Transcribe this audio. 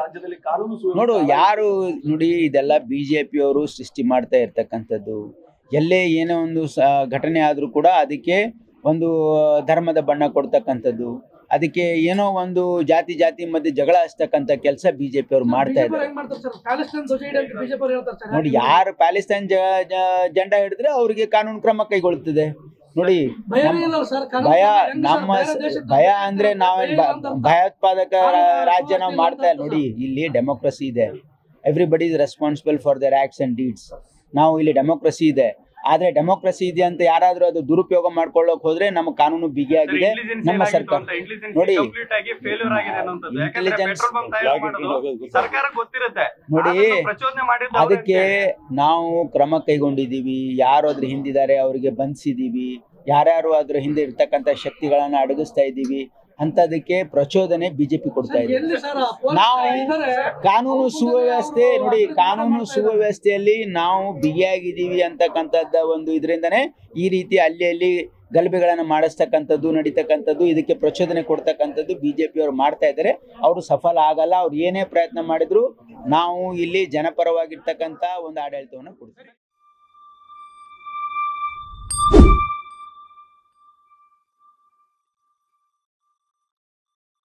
ರಾಜ್ಯದಲ್ಲಿ ಕಾನೂನು ನೋಡು ಯಾರು ನೋಡಿ ಇದೆಲ್ಲ ಬಿಜೆಪಿ ಅವರು ಸೃಷ್ಟಿ ಮಾಡ್ತಾ ಇರ್ತಕ್ಕಂಥದ್ದು. ಎಲ್ಲೇ ಏನೋ ಒಂದು ಘಟನೆ ಆದರೂ ಕೂಡ ಅದಕ್ಕೆ ಒಂದು ಧರ್ಮದ ಬಣ್ಣ ಕೊಡ್ತಕ್ಕಂಥದ್ದು, ಅದಕ್ಕೆ ಏನೋ ಒಂದು ಜಾತಿ ಮಧ್ಯೆ ಜಗಳ ಹಚ್ತಕ್ಕಂಥ ಕೆಲಸ ಬಿಜೆಪಿ ಅವರು ಮಾಡ್ತಾ ಇದ್ದಾರೆ. ನೋಡಿ ಯಾರು ಪ್ಯಾಲೆಸ್ತೈನ್ ಜೆಂಡಾ ಹಿಡಿದ್ರೆ ಅವ್ರಿಗೆ ಕಾನೂನು ಕ್ರಮ ಕೈಗೊಳ್ಳುತ್ತದೆ. ನೋಡಿ ಭಯ ಅಂದ್ರೆ ನಾವು ಭಯೋತ್ಪಾದಕ ರಾಜ್ಯ ನಾವು ಮಾಡ್ತಾ ಇಲ್ಲ. ನೋಡಿ ಇಲ್ಲಿ ಡೆಮೋಕ್ರಸಿ ಇದೆ, everybody is responsible for there acts and deeds. ನಾವು ಇಲ್ಲಿ ಡೆಮೋಕ್ರಸಿ ಇದೆ, ಆದ್ರೆ ಡೆಮೋಕ್ರಸಿ ಇದೆ ಅಂತ ಯಾರಾದ್ರೂ ಅದು ದುರುಪಯೋಗ ಮಾಡ್ಕೊಳ್ಳೋಕೆ ಹೋದ್ರೆ ನಮ್ಮ ಕಾನೂನು ಬಿಗಿಯಾಗಿದೆ. ನಮ್ಮ ಸರ್ಕಾರ ನೋಡಿ ನೋಡಿ ಅದಕ್ಕೆ ನಾವು ಕ್ರಮ ಕೈಗೊಂಡಿದ್ದೀವಿ. ಯಾರು ಅದ್ರ ಹಿಂದಿದ್ದಾರೆ ಅವರಿಗೆ ಬಂಧಿಸಿದೀವಿ, ಯಾರ್ಯಾರು ಅದ್ರ ಹಿಂದೆ ಇರ್ತಕ್ಕಂಥ ಶಕ್ತಿಗಳನ್ನ ಅಡಗಿಸ್ತಾ ಇದ್ದೀವಿ ಅಂತದಕ್ಕೆ ಪ್ರಚೋದನೆ ಬಿಜೆಪಿ ಕೊಡ್ತಾ ಇದೆ. ನಾವು ಕಾನೂನು ಸುವ್ಯವಸ್ಥೆ ನೋಡಿ, ಕಾನೂನು ಸುವ್ಯವಸ್ಥೆಯಲ್ಲಿ ನಾವು ಬಿಗಿಯಾಗಿದ್ದೀವಿ ಅಂತಕ್ಕಂಥದ್ದ ಒಂದು ಇದರಿಂದನೇ ಈ ರೀತಿ ಅಲ್ಲಿ ಗಲಭೆಗಳನ್ನು ಮಾಡಿಸ್ತಕ್ಕಂಥದ್ದು ನಡೀತಕ್ಕಂಥದ್ದು, ಇದಕ್ಕೆ ಪ್ರಚೋದನೆ ಕೊಡ್ತಕ್ಕಂಥದ್ದು ಬಿಜೆಪಿ ಅವರು ಮಾಡ್ತಾ ಇದ್ದಾರೆ. ಅವರು ಸಫಲ ಆಗಲ್ಲ. ಅವ್ರು ಏನೇ ಪ್ರಯತ್ನ ಮಾಡಿದ್ರು ನಾವು ಇಲ್ಲಿ ಜನಪರವಾಗಿರ್ತಕ್ಕಂಥ ಒಂದು ಆಡಳಿತವನ್ನು ಕೊಡ್ತೀವಿ.